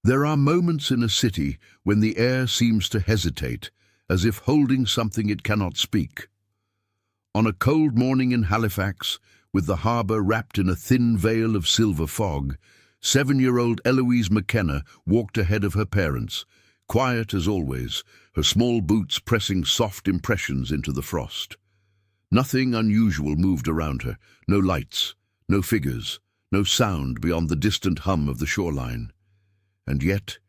There are moments in a city when the air seems to hesitate, as if holding something it cannot speak. On a cold morning in Halifax, with the harbour wrapped in a thin veil of silver fog, 7-year-old Eloise McKenna walked ahead of her parents, quiet as always, her small boots pressing soft impressions into the frost. Nothing unusual moved around her, no lights, no figures, no sound beyond the distant hum of the shoreline. And yet,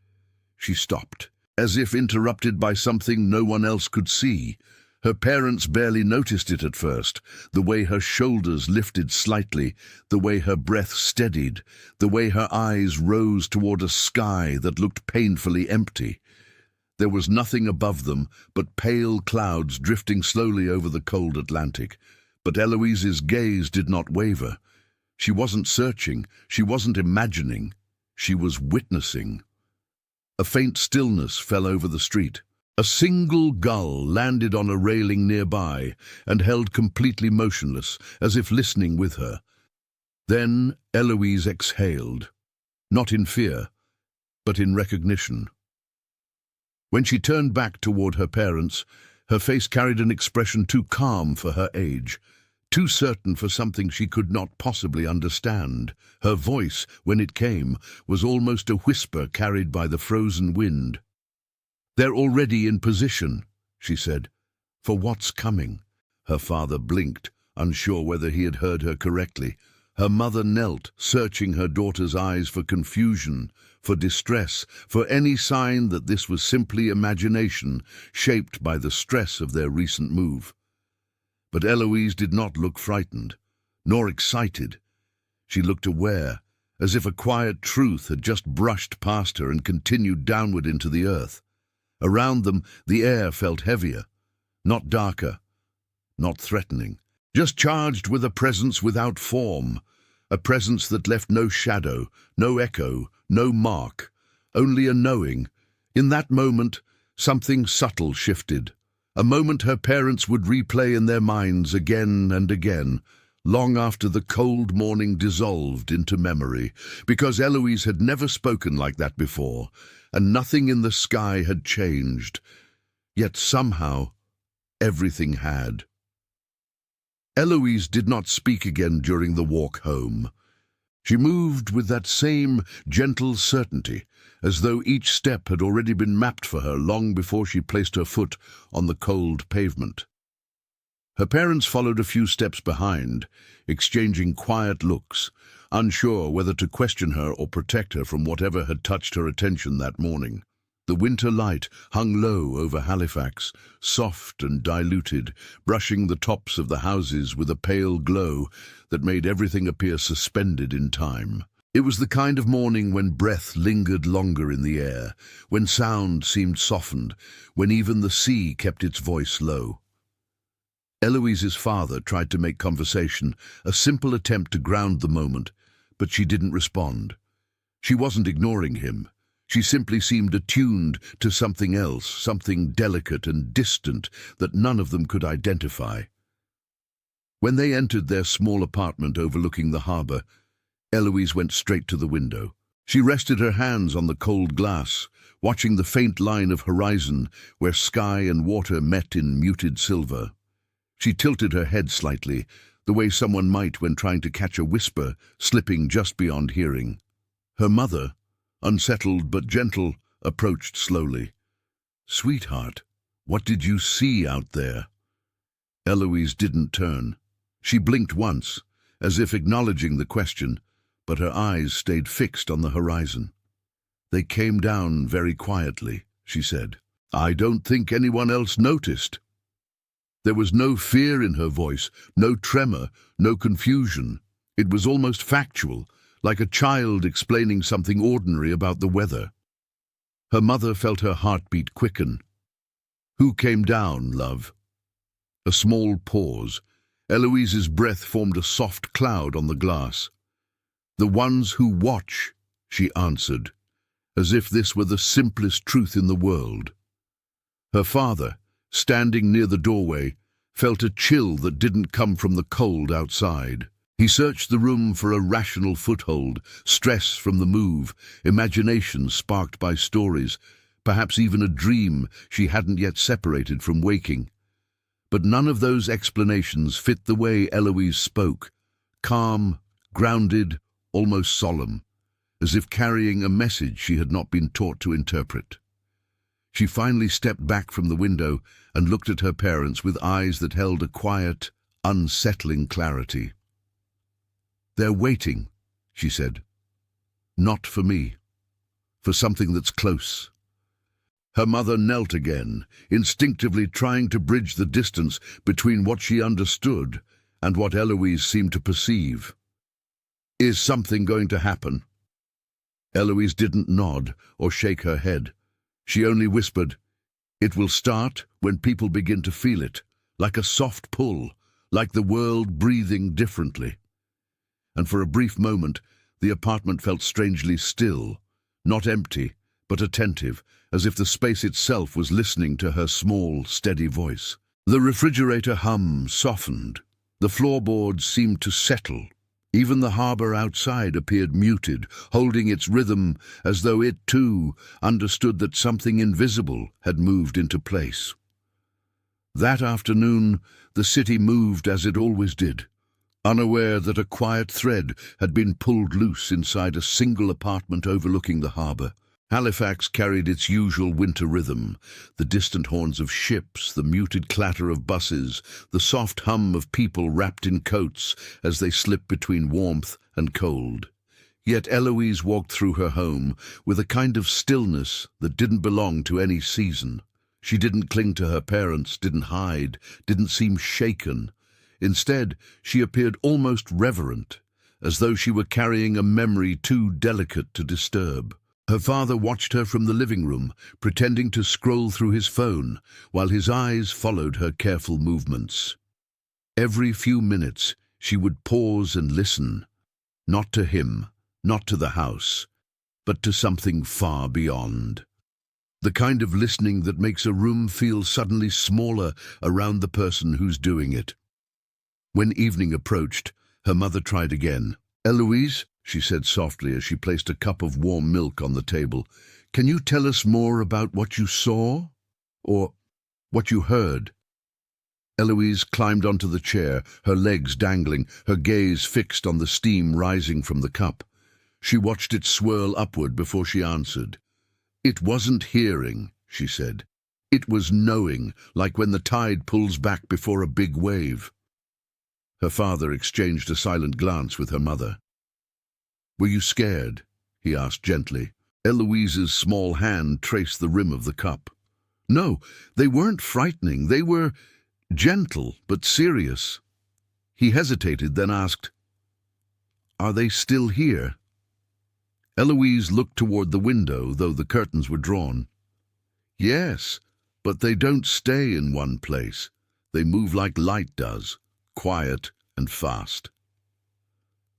she stopped, as if interrupted by something no one else could see. Her parents barely noticed it at first, the way her shoulders lifted slightly, the way her breath steadied, the way her eyes rose toward a sky that looked painfully empty. There was nothing above them but pale clouds drifting slowly over the cold Atlantic. But Eloise's gaze did not waver. She wasn't searching, she wasn't imagining, she was witnessing. A faint stillness fell over the street. A single gull landed on a railing nearby and held completely motionless, as if listening with her. Then Eloise exhaled, not in fear, but in recognition. When she turned back toward her parents, her face carried an expression too calm for her age, too certain for something she could not possibly understand. Her voice, when it came, was almost a whisper carried by the frozen wind. "They're already in position," she said. "For what's coming?" Her father blinked, unsure whether he had heard her correctly. Her mother knelt, searching her daughter's eyes for confusion, for distress, for any sign that this was simply imagination, shaped by the stress of their recent move. But Eloise did not look frightened, nor excited. She looked aware, as if a quiet truth had just brushed past her and continued downward into the earth. Around them, the air felt heavier, not darker, not threatening, just charged with a presence without form, a presence that left no shadow, no echo, no mark, only a knowing. In that moment, something subtle shifted, a moment her parents would replay in their minds again and again, long after the cold morning dissolved into memory, because Eloise had never spoken like that before, and nothing in the sky had changed. Yet somehow, everything had. Eloise did not speak again during the walk home. She moved with that same gentle certainty, as though each step had already been mapped for her long before she placed her foot on the cold pavement. Her parents followed a few steps behind, exchanging quiet looks, unsure whether to question her or protect her from whatever had touched her attention that morning. The winter light hung low over Halifax, soft and diluted, brushing the tops of the houses with a pale glow that made everything appear suspended in time. It was the kind of morning when breath lingered longer in the air, when sound seemed softened, when even the sea kept its voice low. Eloise's father tried to make conversation, a simple attempt to ground the moment, but she didn't respond. She wasn't ignoring him. She simply seemed attuned to something else, something delicate and distant that none of them could identify. When they entered their small apartment overlooking the harbour, Eloise went straight to the window. She rested her hands on the cold glass, watching the faint line of horizon where sky and water met in muted silver. She tilted her head slightly, the way someone might when trying to catch a whisper slipping just beyond hearing. Her mother, unsettled but gentle, approached slowly. "Sweetheart, what did you see out there?" Eloise didn't turn. She blinked once, as if acknowledging the question, but her eyes stayed fixed on the horizon. "They came down very quietly," she said. "I don't think anyone else noticed." There was no fear in her voice, no tremor, no confusion. It was almost factual, like a child explaining something ordinary about the weather. Her mother felt her heartbeat quicken. "Who came down, love?" A small pause. Eloise's breath formed a soft cloud on the glass. "The ones who watch," she answered, as if this were the simplest truth in the world. Her father, standing near the doorway, felt a chill that didn't come from the cold outside. He searched the room for a rational foothold, stress from the move, imagination sparked by stories, perhaps even a dream she hadn't yet separated from waking. But none of those explanations fit the way Eloise spoke, calm, grounded, almost solemn, as if carrying a message she had not been taught to interpret. She finally stepped back from the window and looked at her parents with eyes that held a quiet, unsettling clarity. "They're waiting," she said. "Not for me. For something that's close." Her mother knelt again, instinctively trying to bridge the distance between what she understood and what Eloise seemed to perceive. "Is something going to happen?" Eloise didn't nod or shake her head. She only whispered, "It will start when people begin to feel it, like a soft pull, like the world breathing differently." And for a brief moment, the apartment felt strangely still, not empty, but attentive, as if the space itself was listening to her small, steady voice. The refrigerator hum softened. The floorboards seemed to settle. Even the harbour outside appeared muted, holding its rhythm as though it, too, understood that something invisible had moved into place. That afternoon, the city moved as it always did, unaware that a quiet thread had been pulled loose inside a single apartment overlooking the harbour. Halifax carried its usual winter rhythm, the distant horns of ships, the muted clatter of buses, the soft hum of people wrapped in coats as they slipped between warmth and cold. Yet Eloise walked through her home with a kind of stillness that didn't belong to any season. She didn't cling to her parents, didn't hide, didn't seem shaken. Instead, she appeared almost reverent, as though she were carrying a memory too delicate to disturb. Her father watched her from the living room, pretending to scroll through his phone, while his eyes followed her careful movements. Every few minutes, she would pause and listen, not to him, not to the house, but to something far beyond. The kind of listening that makes a room feel suddenly smaller around the person who's doing it. When evening approached, her mother tried again. "Eloise," she said softly as she placed a cup of warm milk on the table, "can you tell us more about what you saw? Or what you heard?" Eloise climbed onto the chair, her legs dangling, her gaze fixed on the steam rising from the cup. She watched it swirl upward before she answered. "It wasn't hearing," she said. "It was knowing, like when the tide pulls back before a big wave." Her father exchanged a silent glance with her mother. "Were you scared?" he asked gently. Eloise's small hand traced the rim of the cup. "No, they weren't frightening. They were gentle but serious." He hesitated, then asked, "Are they still here?" Eloise looked toward the window, though the curtains were drawn. "Yes, but they don't stay in one place. They move like light does, quiet and fast."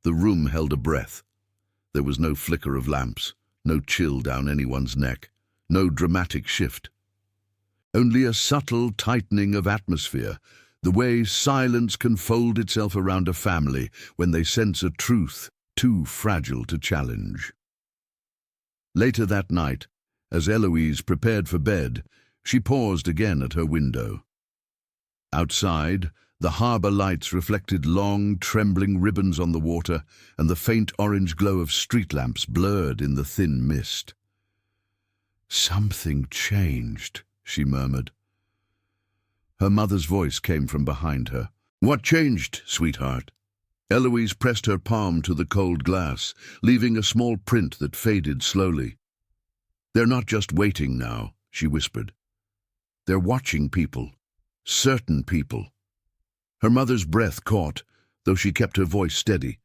The room held a breath. There was no flicker of lamps, no chill down anyone's neck, no dramatic shift. Only a subtle tightening of atmosphere, the way silence can fold itself around a family when they sense a truth too fragile to challenge. Later that night, as Eloise prepared for bed, she paused again at her window. Outside, the harbour lights reflected long, trembling ribbons on the water, and the faint orange glow of street lamps blurred in the thin mist. "Something changed," she murmured. Her mother's voice came from behind her. "What changed, sweetheart?" Eloise pressed her palm to the cold glass, leaving a small print that faded slowly. "They're not just waiting now," she whispered. "They're watching people, certain people." Her mother's breath caught, though she kept her voice steady.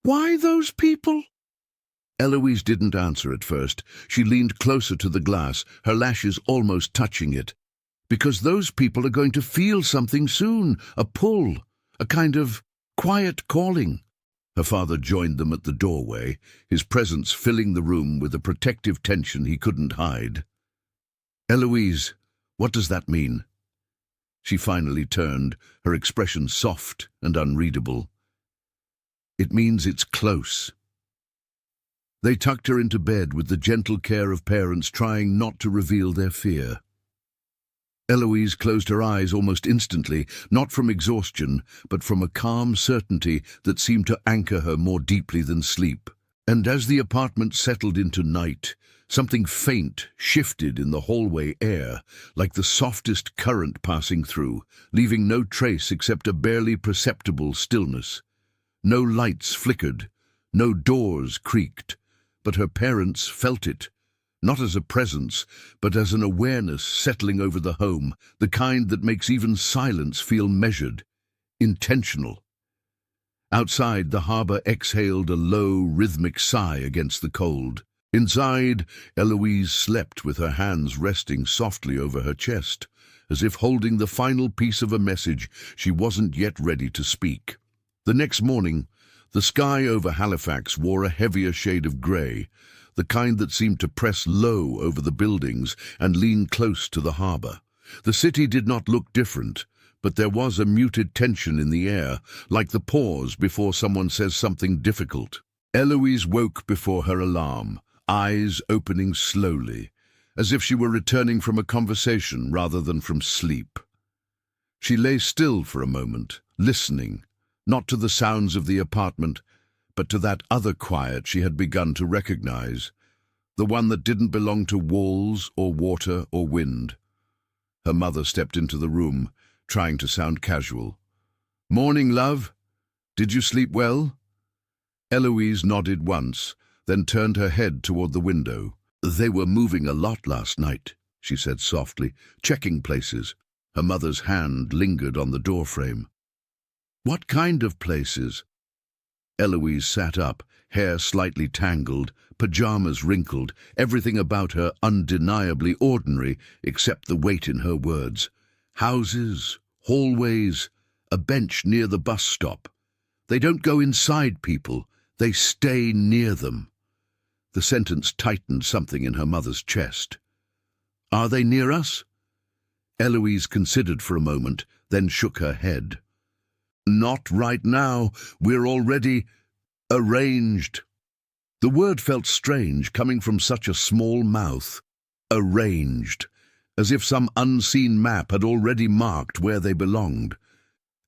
"Why those people?" Eloise didn't answer at first. She leaned closer to the glass, her lashes almost touching it. "Because those people are going to feel something soon, a pull, a kind of quiet calling." Her father joined them at the doorway, his presence filling the room with a protective tension he couldn't hide. "Eloise, what does that mean?" She finally turned, her expression soft and unreadable. It means it's close. They tucked her into bed with the gentle care of parents trying not to reveal their fear. Eloise closed her eyes almost instantly, not from exhaustion, but from a calm certainty that seemed to anchor her more deeply than sleep. And as the apartment settled into night, something faint shifted in the hallway air, like the softest current passing through, leaving no trace except a barely perceptible stillness. No lights flickered, no doors creaked, but her parents felt it, not as a presence, but as an awareness settling over the home, the kind that makes even silence feel measured, intentional. Outside, the harbour exhaled a low, rhythmic sigh against the cold. Inside, Eloise slept with her hands resting softly over her chest, as if holding the final piece of a message she wasn't yet ready to speak. The next morning, the sky over Halifax wore a heavier shade of grey, the kind that seemed to press low over the buildings and lean close to the harbour. The city did not look different, but there was a muted tension in the air, like the pause before someone says something difficult. Eloise woke before her alarm, eyes opening slowly, as if she were returning from a conversation rather than from sleep. She lay still for a moment, listening, not to the sounds of the apartment, but to that other quiet she had begun to recognize, the one that didn't belong to walls or water or wind. Her mother stepped into the room, trying to sound casual. "Morning, love. Did you sleep well?" Eloise nodded once, then turned her head toward the window. "They were moving a lot last night," she said softly, checking places. Her mother's hand lingered on the doorframe. "What kind of places?" Eloise sat up, hair slightly tangled, pajamas wrinkled, everything about her undeniably ordinary except the weight in her words. "Houses, hallways, a bench near the bus stop. They don't go inside people, they stay near them." The sentence tightened something in her mother's chest. "Are they near us?" Eloise considered for a moment, then shook her head. "Not right now. We're already arranged." The word felt strange, coming from such a small mouth. Arranged, as if some unseen map had already marked where they belonged.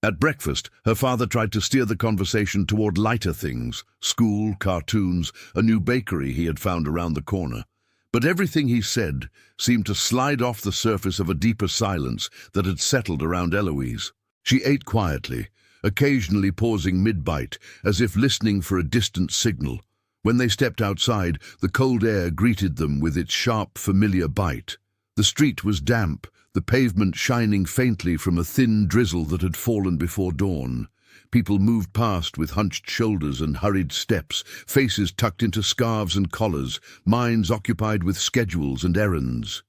At breakfast, her father tried to steer the conversation toward lighter things, school, cartoons, a new bakery he had found around the corner. But everything he said seemed to slide off the surface of a deeper silence that had settled around Eloise. She ate quietly, occasionally pausing mid-bite, as if listening for a distant signal. When they stepped outside, the cold air greeted them with its sharp, familiar bite. The street was damp, the pavement shining faintly from a thin drizzle that had fallen before dawn. People moved past with hunched shoulders and hurried steps, faces tucked into scarves and collars, minds occupied with schedules and errands.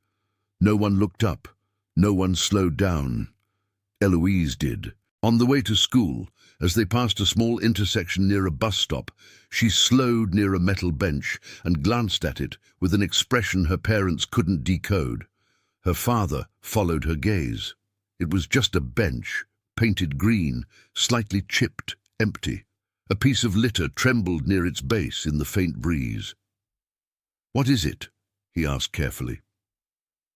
No one looked up. No one slowed down. Eloise did. On the way to school, as they passed a small intersection near a bus stop, she slowed near a metal bench and glanced at it with an expression her parents couldn't decode. Her father followed her gaze. It was just a bench, painted green, slightly chipped, empty. A piece of litter trembled near its base in the faint breeze. "What is it?" he asked carefully.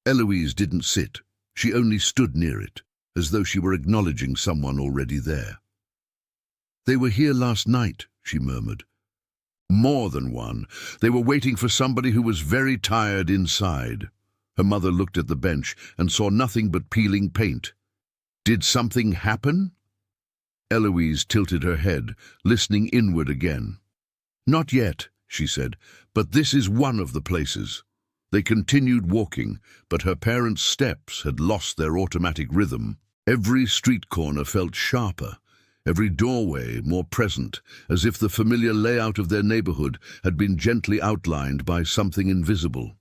Eloise didn't sit. She only stood near it, as though she were acknowledging someone already there. "They were here last night," she murmured. "More than one. They were waiting for somebody who was very tired inside." Her mother looked at the bench and saw nothing but peeling paint. "Did something happen?" Eloise tilted her head, listening inward again. "Not yet," she said, "but this is one of the places." They continued walking, but her parents' steps had lost their automatic rhythm. Every street corner felt sharper, every doorway more present, as if the familiar layout of their neighborhood had been gently outlined by something invisible.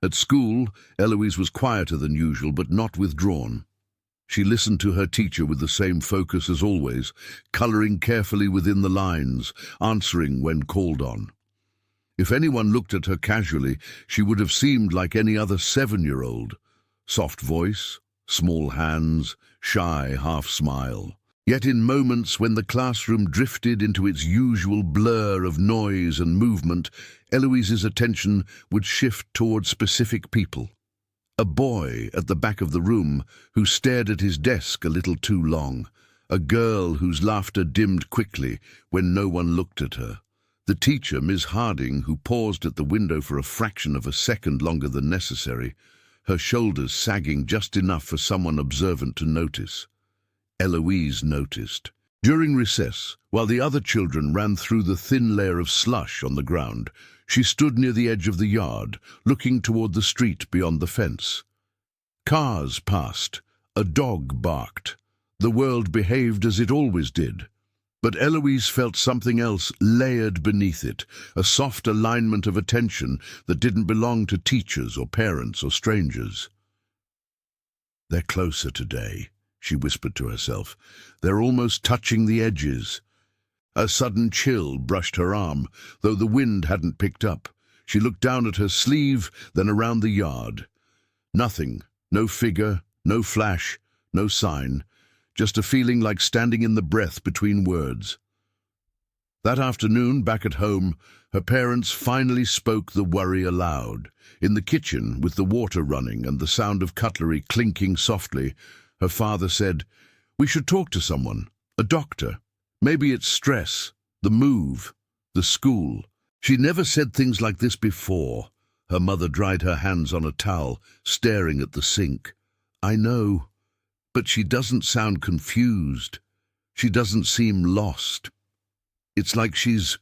At school, Eloise was quieter than usual, but not withdrawn. She listened to her teacher with the same focus as always, coloring carefully within the lines, answering when called on. If anyone looked at her casually, she would have seemed like any other 7-year-old. Soft voice, small hands, shy half-smile. Yet in moments when the classroom drifted into its usual blur of noise and movement, Eloise's attention would shift toward specific people. A boy at the back of the room who stared at his desk a little too long. A girl whose laughter dimmed quickly when no one looked at her. The teacher, Miss Harding, who paused at the window for a fraction of a second longer than necessary, her shoulders sagging just enough for someone observant to notice. Eloise noticed. During recess, while the other children ran through the thin layer of slush on the ground, she stood near the edge of the yard, looking toward the street beyond the fence. Cars passed. A dog barked. The world behaved as it always did. But Eloise felt something else layered beneath it, a soft alignment of attention that didn't belong to teachers or parents or strangers. "They're closer today," she whispered to herself. "They're almost touching the edges." A sudden chill brushed her arm, though the wind hadn't picked up. She looked down at her sleeve, then around the yard. Nothing, no figure, no flash, no sign. Just a feeling like standing in the breath between words. That afternoon, back at home, her parents finally spoke the worry aloud. In the kitchen, with the water running and the sound of cutlery clinking softly, her father said, "We should talk to someone, a doctor. Maybe it's stress, the move, the school." She never said things like this before. Her mother dried her hands on a towel, staring at the sink. "I know. But she doesn't sound confused. She doesn't seem lost. It's like she's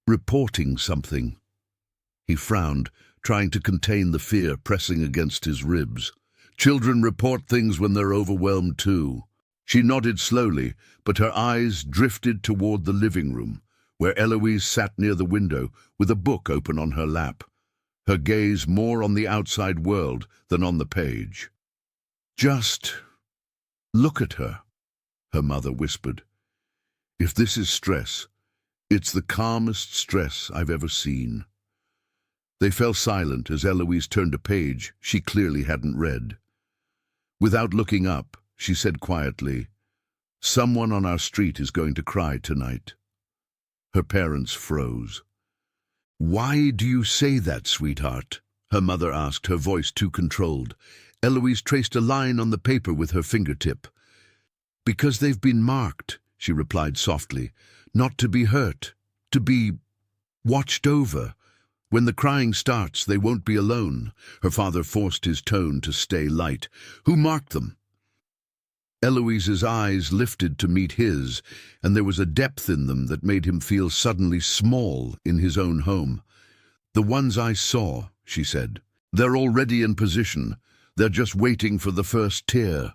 reporting something." He frowned, trying to contain the fear pressing against his ribs. Children report things when they're overwhelmed too. She nodded slowly, but her eyes drifted toward the living room, where Eloise sat near the window with a book open on her lap, her gaze more on the outside world than on the page. "Just look at her," her mother whispered. "If this is stress, it's the calmest stress I've ever seen." They fell silent as Eloise turned a page she clearly hadn't read. Without looking up, she said quietly, "Someone on our street is going to cry tonight." Her parents froze. "Why do you say that, sweetheart?" her mother asked, her voice too controlled. Eloise traced a line on the paper with her fingertip. "Because they've been marked," she replied softly. "Not to be hurt, to be watched over. When the crying starts, they won't be alone." Her father forced his tone to stay light. "Who marked them?" Eloise's eyes lifted to meet his, and there was a depth in them that made him feel suddenly small in his own home. "The ones I saw," she said. "They're already in position. They're just waiting for the first tear."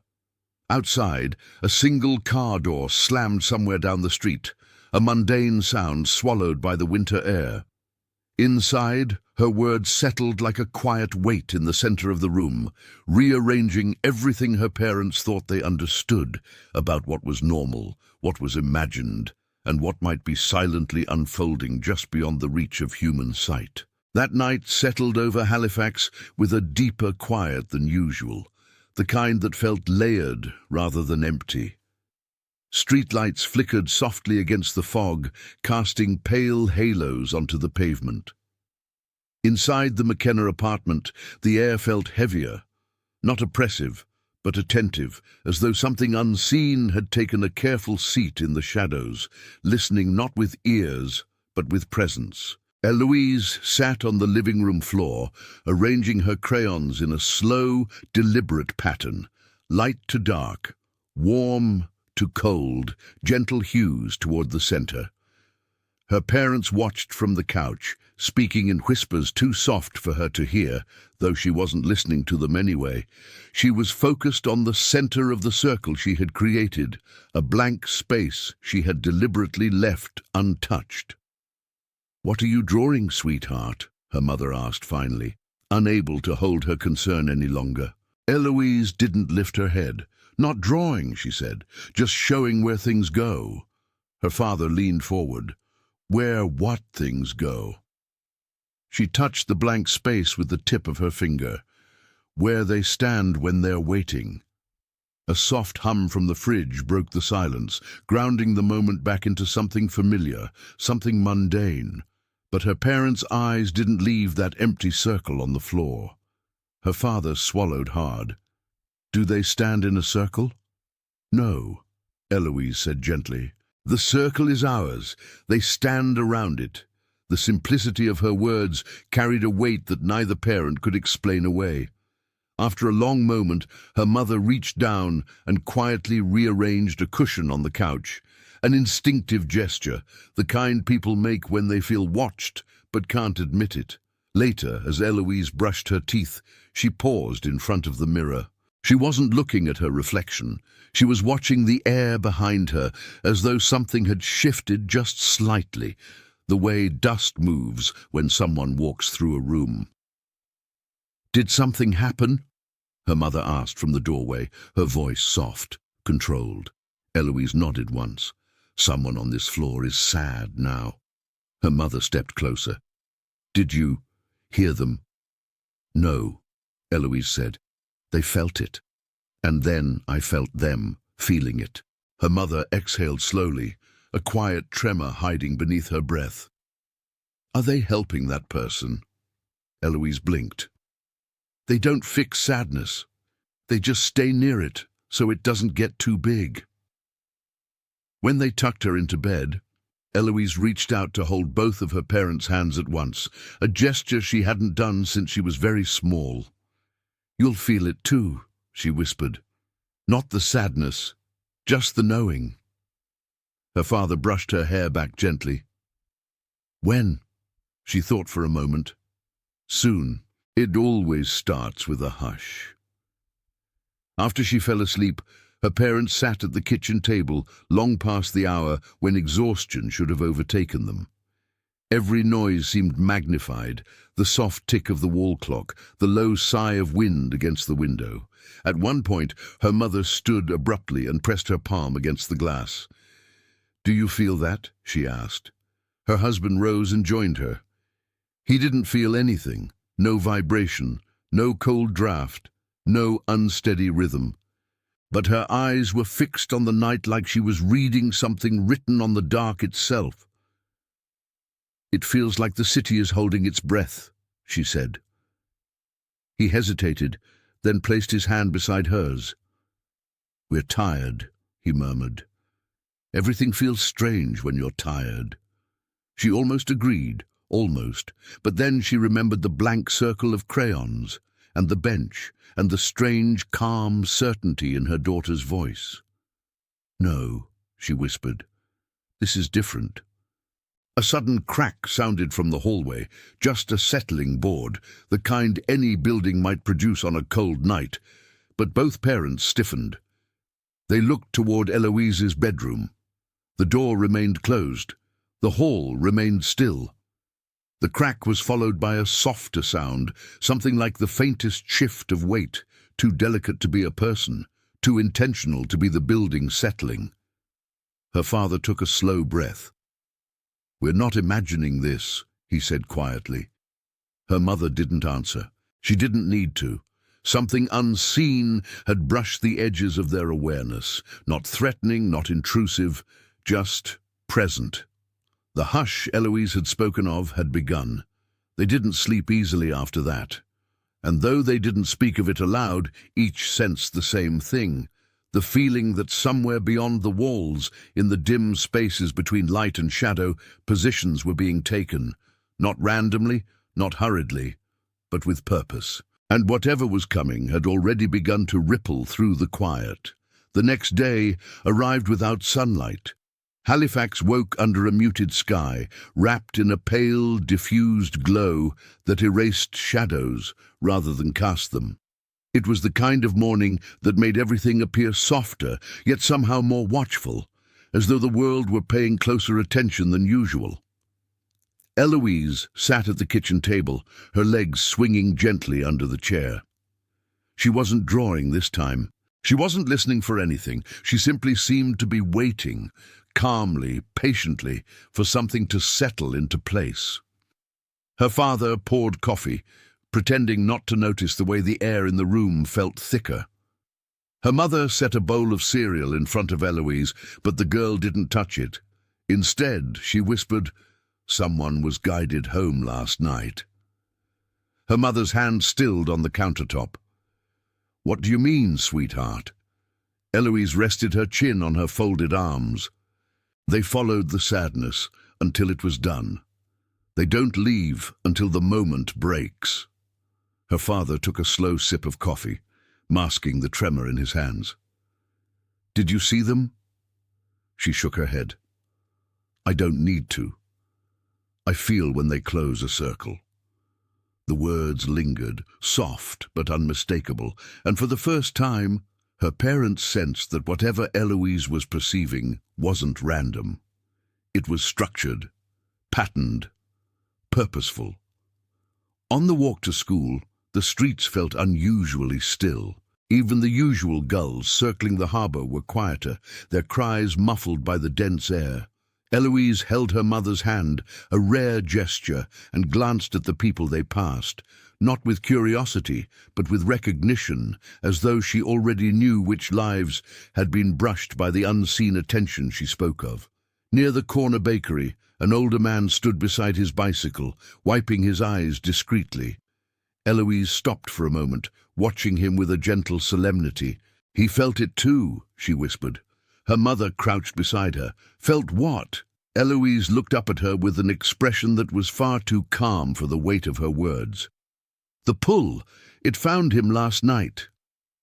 Outside, a single car door slammed somewhere down the street, a mundane sound swallowed by the winter air. Inside, her words settled like a quiet weight in the center of the room, rearranging everything her parents thought they understood about what was normal, what was imagined, and what might be silently unfolding just beyond the reach of human sight. That night settled over Halifax with a deeper quiet than usual, the kind that felt layered rather than empty. Streetlights flickered softly against the fog, casting pale halos onto the pavement. Inside the McKenna apartment, the air felt heavier, not oppressive, but attentive, as though something unseen had taken a careful seat in the shadows, listening not with ears, but with presence. Eloise sat on the living room floor, arranging her crayons in a slow, deliberate pattern, light to dark, warm to cold, gentle hues toward the center. Her parents watched from the couch, speaking in whispers too soft for her to hear, though she wasn't listening to them anyway. She was focused on the center of the circle she had created, a blank space she had deliberately left untouched. "What are you drawing, sweetheart?" her mother asked finally, unable to hold her concern any longer. Eloise didn't lift her head. "Not drawing," she said, "just showing where things go." Her father leaned forward. "Where what things go?" She touched the blank space with the tip of her finger. "Where they stand when they're waiting." A soft hum from the fridge broke the silence, grounding the moment back into something familiar, something mundane. But her parents' eyes didn't leave that empty circle on the floor. Her father swallowed hard. "Do they stand in a circle?" "No," Eloise said gently. "The circle is ours. They stand around it." The simplicity of her words carried a weight that neither parent could explain away. After a long moment, her mother reached down and quietly rearranged a cushion on the couch. An instinctive gesture, the kind people make when they feel watched but can't admit it. Later, as Eloise brushed her teeth, she paused in front of the mirror. She wasn't looking at her reflection. She was watching the air behind her, as though something had shifted just slightly, the way dust moves when someone walks through a room. "Did something happen?" her mother asked from the doorway, her voice soft, controlled. Eloise nodded once. "Someone on this floor is sad now." Her mother stepped closer. "Did you hear them?" "No," Eloise said. "They felt it. And then I felt them feeling it." Her mother exhaled slowly, a quiet tremor hiding beneath her breath. "Are they helping that person?" Eloise blinked. "They don't fix sadness. They just stay near it, so it doesn't get too big." When they tucked her into bed, Eloise reached out to hold both of her parents' hands at once, a gesture she hadn't done since she was very small. "You'll feel it too," she whispered. "Not the sadness, just the knowing." Her father brushed her hair back gently. "When?" She thought for a moment. "Soon. It always starts with a hush." After she fell asleep, her parents sat at the kitchen table long past the hour when exhaustion should have overtaken them. Every noise seemed magnified, the soft tick of the wall clock, the low sigh of wind against the window. At one point, her mother stood abruptly and pressed her palm against the glass. "Do you feel that?" she asked. Her husband rose and joined her. He didn't feel anything, no vibration, no cold draft, no unsteady rhythm. But her eyes were fixed on the night like she was reading something written on the dark itself. "It feels like the city is holding its breath," she said. He hesitated, then placed his hand beside hers. "We're tired," he murmured. "Everything feels strange when you're tired." She almost agreed, almost, but then she remembered the blank circle of crayons, and the bench, and the strange, calm certainty in her daughter's voice. "No," she whispered. "This is different." A sudden crack sounded from the hallway, just a settling board, the kind any building might produce on a cold night, but both parents stiffened. They looked toward Eloise's bedroom. The door remained closed. The hall remained still. The crack was followed by a softer sound, something like the faintest shift of weight, too delicate to be a person, too intentional to be the building settling. Her father took a slow breath. "We're not imagining this," he said quietly. Her mother didn't answer. She didn't need to. Something unseen had brushed the edges of their awareness, not threatening, not intrusive, just present. The hush Eloise had spoken of had begun. They didn't sleep easily after that. And though they didn't speak of it aloud, each sensed the same thing, the feeling that somewhere beyond the walls, in the dim spaces between light and shadow, positions were being taken, not randomly, not hurriedly, but with purpose. And whatever was coming had already begun to ripple through the quiet. The next day arrived without sunlight. Halifax woke under a muted sky, wrapped in a pale, diffused glow that erased shadows rather than cast them. It was the kind of morning that made everything appear softer, yet somehow more watchful, as though the world were paying closer attention than usual. Eloise sat at the kitchen table, her legs swinging gently under the chair. She wasn't drawing this time. She wasn't listening for anything. She simply seemed to be waiting, calmly, patiently, for something to settle into place. Her father poured coffee, pretending not to notice the way the air in the room felt thicker. Her mother set a bowl of cereal in front of Eloise, but the girl didn't touch it. Instead, she whispered, "Someone was guided home last night." Her mother's hand stilled on the countertop. "What do you mean, sweetheart?" Eloise rested her chin on her folded arms. They followed the sadness until it was done. They don't leave until the moment breaks. Her father took a slow sip of coffee, masking the tremor in his hands. "Did you see them?" She shook her head. "I don't need to. I feel when they close a circle." The words lingered, soft but unmistakable, and for the first time, her parents sensed that whatever Eloise was perceiving wasn't random. It was structured, patterned, purposeful. On the walk to school, the streets felt unusually still. Even the usual gulls circling the harbour were quieter, their cries muffled by the dense air. Eloise held her mother's hand, a rare gesture, and glanced at the people they passed, not with curiosity, but with recognition, as though she already knew which lives had been brushed by the unseen attention she spoke of. Near the corner bakery, an older man stood beside his bicycle, wiping his eyes discreetly. Eloise stopped for a moment, watching him with a gentle solemnity. "He felt it too," she whispered. Her mother crouched beside her. "Felt what?" Eloise looked up at her with an expression that was far too calm for the weight of her words. "The pull. It found him last night."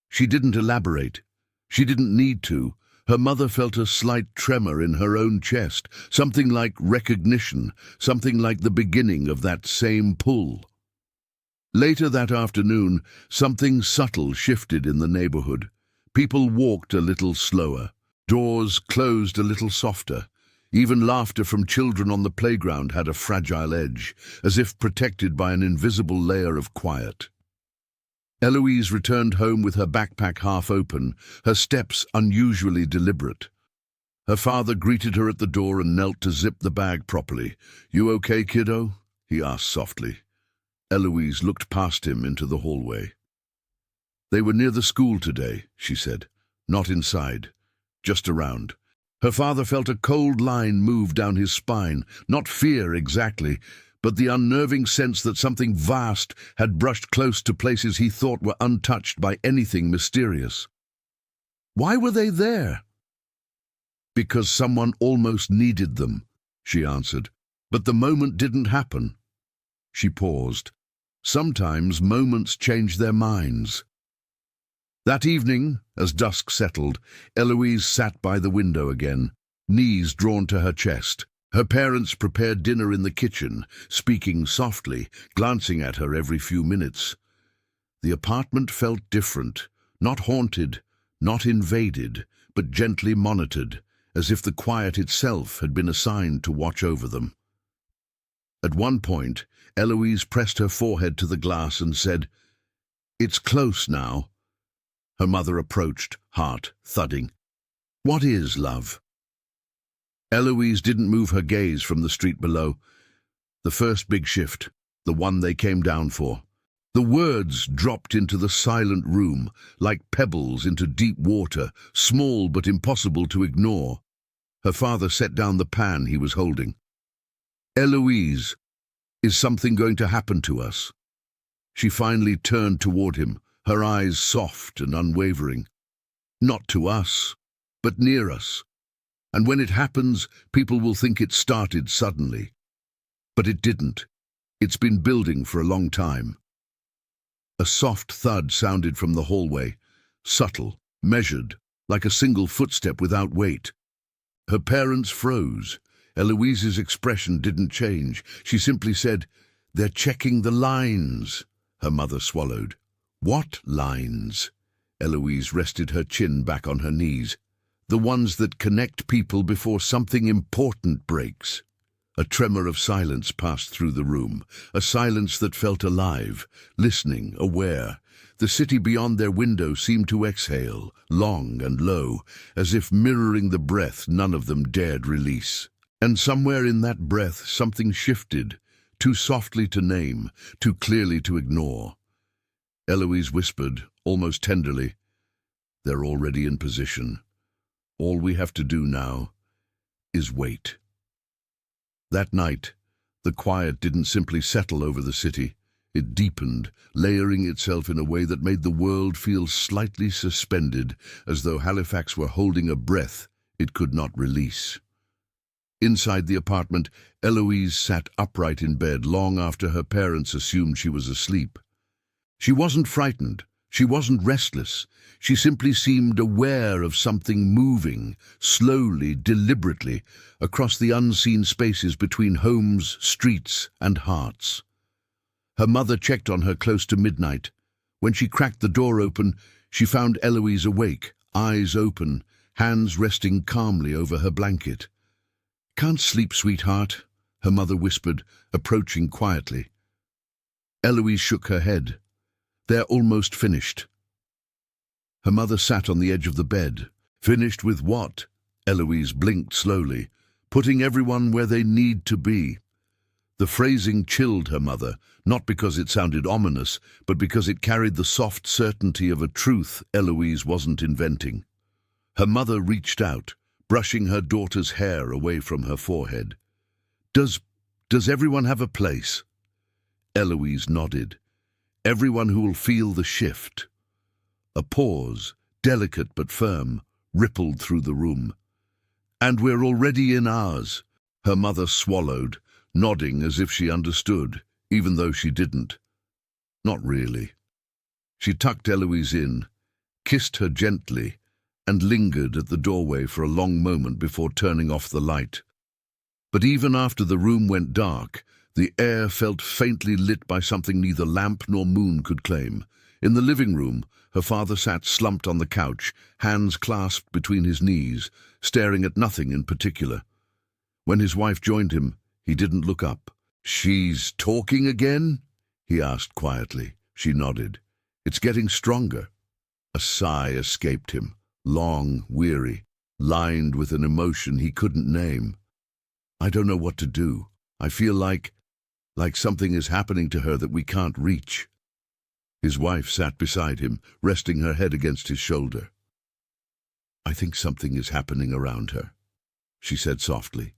She didn't elaborate. She didn't need to. Her mother felt a slight tremor in her own chest, something like recognition, something like the beginning of that same pull. Later that afternoon, something subtle shifted in the neighborhood. People walked a little slower. Doors closed a little softer. Even laughter from children on the playground had a fragile edge, as if protected by an invisible layer of quiet. Eloise returned home with her backpack half open, her steps unusually deliberate. Her father greeted her at the door and knelt to zip the bag properly. "You okay, kiddo?" he asked softly. Eloise looked past him into the hallway. "They were near the school today," she said. "Not inside. Just around." Her father felt a cold line move down his spine, not fear exactly, but the unnerving sense that something vast had brushed close to places he thought were untouched by anything mysterious. "Why were they there?" "Because someone almost needed them," she answered. "But the moment didn't happen." She paused. Sometimes moments change their minds. That evening, as dusk settled, Eloise sat by the window again, knees drawn to her chest. Her parents prepared dinner in the kitchen, speaking softly, glancing at her every few minutes. The apartment felt different, not haunted, not invaded, but gently monitored, as if the quiet itself had been assigned to watch over them. At one point, Eloise pressed her forehead to the glass and said, "It's close now." Her mother approached, heart thudding. "What is love?" Eloise didn't move her gaze from the street below. The first big shift, the one they came down for. The words dropped into the silent room, like pebbles into deep water, small but impossible to ignore. Her father set down the pan he was holding. "Eloise, is something going to happen to us?" She finally turned toward him, her eyes soft and unwavering. "Not to us, but near us. And when it happens, people will think it started suddenly. But it didn't. It's been building for a long time." A soft thud sounded from the hallway, subtle, measured, like a single footstep without weight. Her parents froze. Eloise's expression didn't change. She simply said, "They're checking the lines." Her mother swallowed. "What lines?" Eloise rested her chin back on her knees. "The ones that connect people before something important breaks." A tremor of silence passed through the room, a silence that felt alive, listening, aware. The city beyond their window seemed to exhale, long and low, as if mirroring the breath none of them dared release. And somewhere in that breath something shifted, too softly to name, too clearly to ignore. Eloise whispered, almost tenderly, They're already in position. All we have to do now is wait. That night, the quiet didn't simply settle over the city. It deepened, layering itself in a way that made the world feel slightly suspended, as though Halifax were holding a breath it could not release. Inside the apartment, Eloise sat upright in bed long after her parents assumed she was asleep. She wasn't frightened. She wasn't restless. She simply seemed aware of something moving, slowly, deliberately, across the unseen spaces between homes, streets, and hearts. Her mother checked on her close to midnight. When she cracked the door open, she found Eloise awake, eyes open, hands resting calmly over her blanket. "Can't sleep, sweetheart," her mother whispered, approaching quietly. Eloise shook her head. "They're almost finished." Her mother sat on the edge of the bed. "Finished with what?" Eloise blinked slowly. "Putting everyone where they need to be." The phrasing chilled her mother, not because it sounded ominous, but because it carried the soft certainty of a truth Eloise wasn't inventing. Her mother reached out, brushing her daughter's hair away from her forehead. Does everyone have a place?" Eloise nodded. "Everyone who will feel the shift." A pause, delicate but firm, rippled through the room. "And we're already in ours." Her mother swallowed, nodding as if she understood, even though she didn't. Not really. She tucked Eloise in, kissed her gently, and lingered at the doorway for a long moment before turning off the light. But even after the room went dark, the air felt faintly lit by something neither lamp nor moon could claim. In the living room, her father sat slumped on the couch, hands clasped between his knees, staring at nothing in particular. When his wife joined him, he didn't look up. "She's talking again?" he asked quietly. She nodded. "It's getting stronger." A sigh escaped him, long, weary, lined with an emotion he couldn't name. "I don't know what to do. I feel like something is happening to her that we can't reach." His wife sat beside him, resting her head against his shoulder. "I think something is happening around her," she said softly.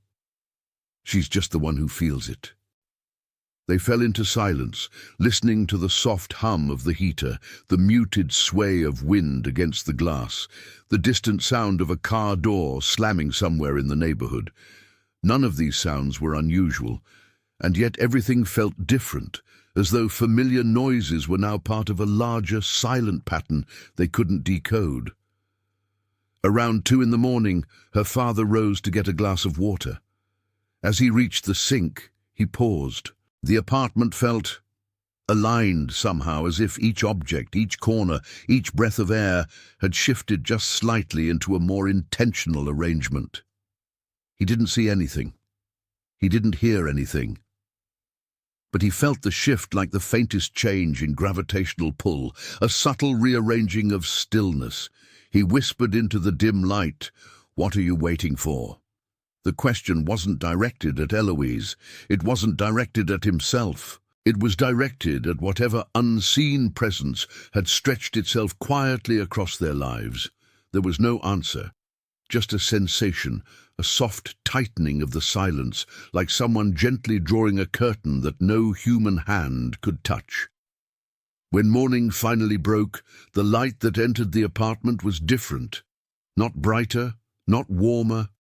"She's just the one who feels it." They fell into silence, listening to the soft hum of the heater, the muted sway of wind against the glass, the distant sound of a car door slamming somewhere in the neighborhood. None of these sounds were unusual, and yet everything felt different, as though familiar noises were now part of a larger, silent pattern they couldn't decode. Around 2 in the morning, her father rose to get a glass of water. As he reached the sink, he paused. The apartment felt aligned somehow, as if each object, each corner, each breath of air had shifted just slightly into a more intentional arrangement. He didn't see anything. He didn't hear anything. But he felt the shift like the faintest change in gravitational pull, a subtle rearranging of stillness. He whispered into the dim light, "What are you waiting for?" The question wasn't directed at Eloise. It wasn't directed at himself. It was directed at whatever unseen presence had stretched itself quietly across their lives. There was no answer, just a sensation, a soft tightening of the silence, like someone gently drawing a curtain that no human hand could touch. When morning finally broke, the light that entered the apartment was different. Not brighter, not warmer,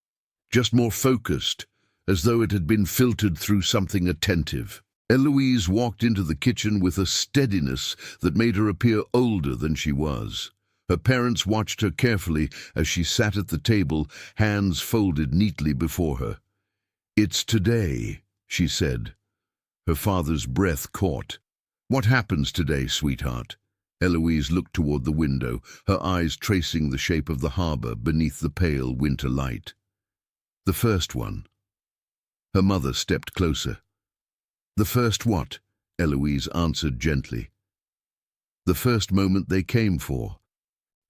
just more focused, as though it had been filtered through something attentive. Eloise walked into the kitchen with a steadiness that made her appear older than she was. Her parents watched her carefully as she sat at the table, hands folded neatly before her. "It's today," she said. Her father's breath caught. "What happens today, sweetheart?" Eloise looked toward the window, her eyes tracing the shape of the harbor beneath the pale winter light. "The first one." Her mother stepped closer. "The first what?" Eloise answered gently. "The first moment they came for."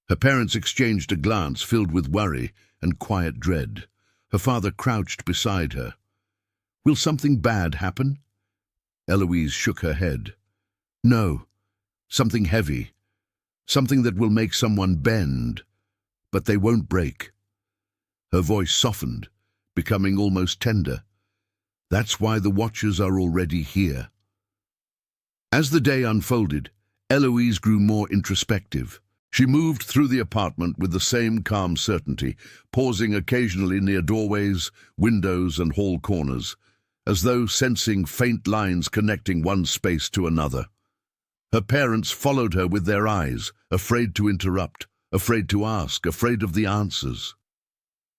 Her parents exchanged a glance filled with worry and quiet dread. Her father crouched beside her. "Will something bad happen?" Eloise shook her head. "No, something heavy. Something that will make someone bend, but they won't break. Her voice softened, becoming almost tender. That's why the watchers are already here. As the day unfolded, Eloise grew more introspective. She moved through the apartment with the same calm certainty, pausing occasionally near doorways, windows, and hall corners, as though sensing faint lines connecting one space to another. Her parents followed her with their eyes, afraid to interrupt, afraid to ask, afraid of the answers.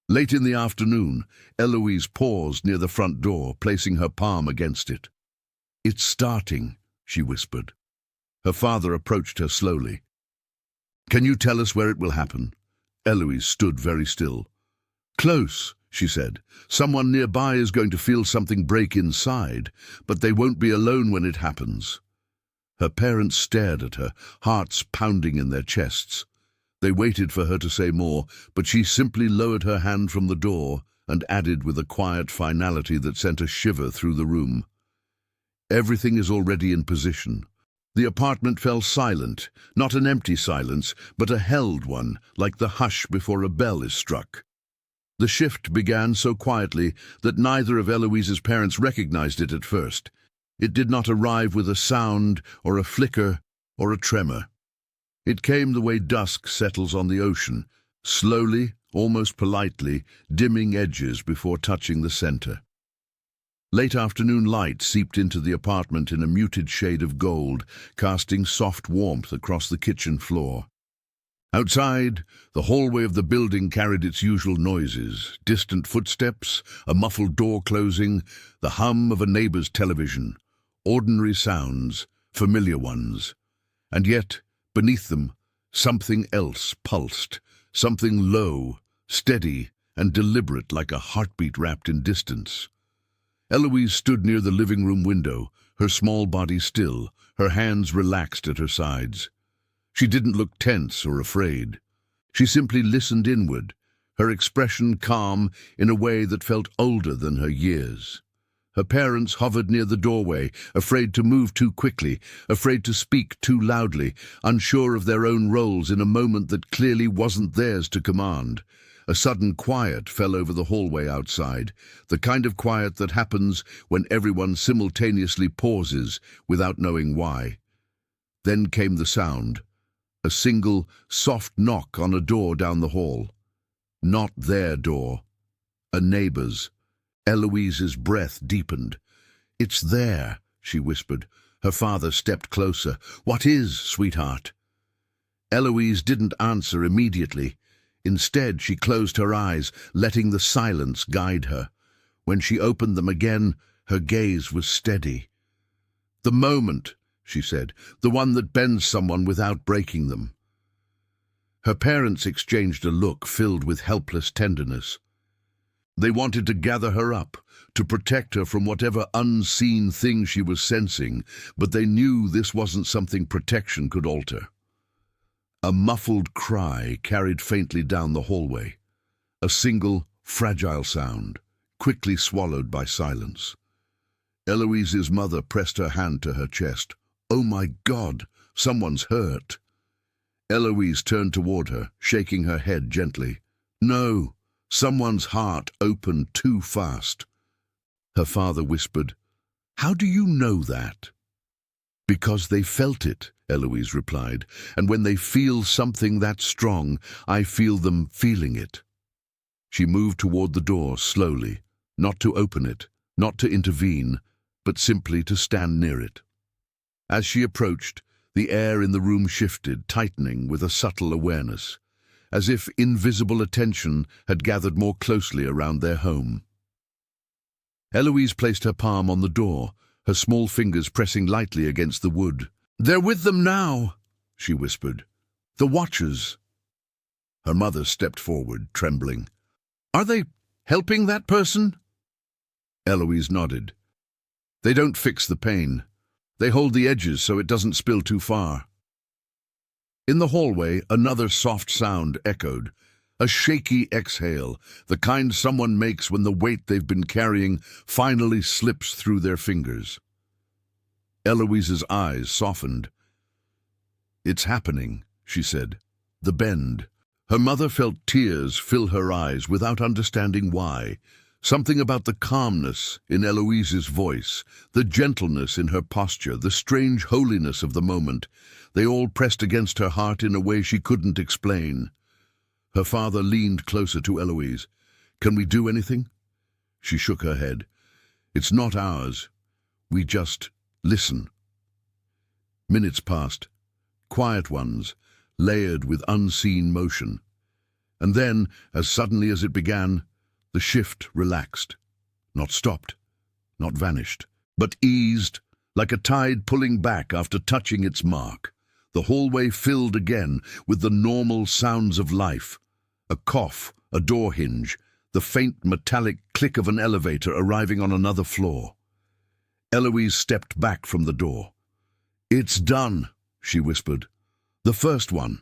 Late in the afternoon, Eloise paused near the front door, placing her palm against it. "It's starting," she whispered. Her father approached her slowly. "Can you tell us where it will happen?" Eloise stood very still. "Close," she said. "Someone nearby is going to feel something break inside, but they won't be alone when it happens." Her parents stared at her, hearts pounding in their chests. They waited for her to say more, but she simply lowered her hand from the door and added with a quiet finality that sent a shiver through the room. "Everything is already in position." The apartment fell silent, not an empty silence, but a held one, like the hush before a bell is struck. The shift began so quietly that neither of Eloise's parents recognized it at first. It did not arrive with a sound, or a flicker, or a tremor. It came the way dusk settles on the ocean, slowly, almost politely, dimming edges before touching the center. Late afternoon light seeped into the apartment in a muted shade of gold, casting soft warmth across the kitchen floor. Outside, the hallway of the building carried its usual noises: distant footsteps, a muffled door closing, the hum of a neighbor's television. Ordinary sounds, familiar ones. And yet, beneath them, something else pulsed, something low, steady, and deliberate, like a heartbeat wrapped in distance. Eloise stood near the living room window, her small body still, her hands relaxed at her sides. She didn't look tense or afraid. She simply listened inward, her expression calm in a way that felt older than her years. Her parents hovered near the doorway, afraid to move too quickly, afraid to speak too loudly, unsure of their own roles in a moment that clearly wasn't theirs to command. A sudden quiet fell over the hallway outside, the kind of quiet that happens when everyone simultaneously pauses without knowing why. Then came the sound, a single, soft knock on a door down the hall. Not their door, a neighbor's. Eloise's breath deepened. "It's there," she whispered. Her father stepped closer. "What is, sweetheart?" Eloise didn't answer immediately. Instead, she closed her eyes, letting the silence guide her. When she opened them again, her gaze was steady. "The moment," she said, "the one that bends someone without breaking them." Her parents exchanged a look filled with helpless tenderness. They wanted to gather her up, to protect her from whatever unseen thing she was sensing, but they knew this wasn't something protection could alter. A muffled cry carried faintly down the hallway, a single, fragile sound, quickly swallowed by silence. Eloise's mother pressed her hand to her chest. "Oh my God, someone's hurt." Eloise turned toward her, shaking her head gently. "No, someone's heart opened too fast." Her father whispered, "How do you know that?" "Because they felt it," Eloise replied, "and when they feel something that strong, I feel them feeling it." She moved toward the door slowly, not to open it, not to intervene, but simply to stand near it. As she approached, the air in the room shifted, tightening with a subtle awareness, as if invisible attention had gathered more closely around their home. Eloise placed her palm on the door, her small fingers pressing lightly against the wood. "They're with them now," she whispered. "The watchers." Her mother stepped forward, trembling. "Are they helping that person?" Eloise nodded. "They don't fix the pain. They hold the edges so it doesn't spill too far." In the hallway, another soft sound echoed, a shaky exhale, the kind someone makes when the weight they've been carrying finally slips through their fingers. Eloise's eyes softened. "It's happening," she said. The bend. Her mother felt tears fill her eyes without understanding why. Something about the calmness in Eloise's voice, the gentleness in her posture, the strange holiness of the moment, they all pressed against her heart in a way she couldn't explain. Her father leaned closer to Eloise. "Can we do anything?" She shook her head. "It's not ours. We just listen." Minutes passed, quiet ones, layered with unseen motion. And then, as suddenly as it began, the shift relaxed. Not stopped, not vanished, but eased, like a tide pulling back after touching its mark. The hallway filled again with the normal sounds of life. A cough, a door hinge, the faint metallic click of an elevator arriving on another floor. Eloise stepped back from the door. "It's done," she whispered. "The first one."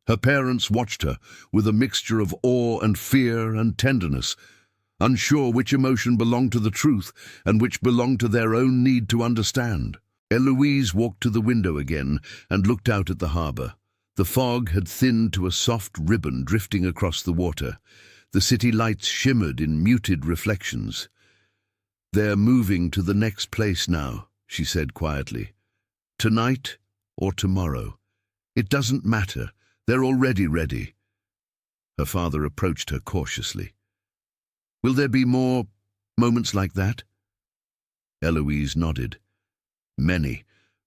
Her parents watched her with a mixture of awe and fear and tenderness, unsure which emotion belonged to the truth and which belonged to their own need to understand. Eloise walked to the window again and looked out at the harbour. The fog had thinned to a soft ribbon drifting across the water. The city lights shimmered in muted reflections. "They're moving to the next place now," she said quietly. "Tonight or tomorrow. It doesn't matter. They're already ready." Her father approached her cautiously. "Will there be more moments like that?" Eloise nodded. "Many,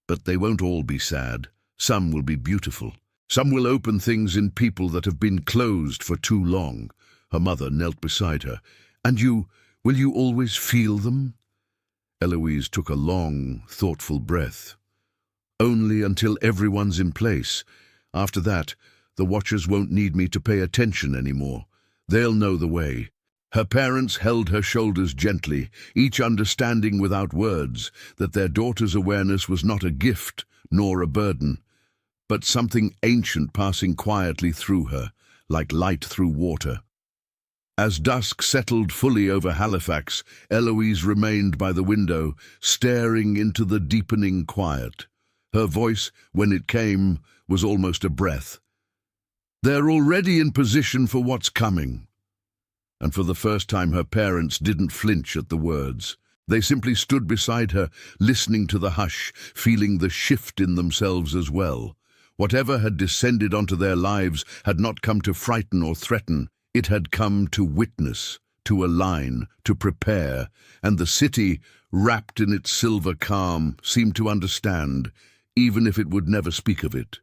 but they won't all be sad. Some will be beautiful. Some will open things in people that have been closed for too long." Her mother knelt beside her. "And will you always feel them?" Eloise took a long, thoughtful breath. "Only until everyone's in place. After that, the watchers won't need me to pay attention anymore. They'll know the way." Her parents held her shoulders gently, each understanding without words that their daughter's awareness was not a gift nor a burden, but something ancient passing quietly through her, like light through water. As dusk settled fully over Halifax, Eloise remained by the window, staring into the deepening quiet. Her voice, when it came, was almost a breath. "They're already in position for what's coming." And for the first time her parents didn't flinch at the words. They simply stood beside her, listening to the hush, feeling the shift in themselves as well. Whatever had descended onto their lives had not come to frighten or threaten. It had come to witness, to align, to prepare, and the city, wrapped in its silver calm, seemed to understand, even if it would never speak of it.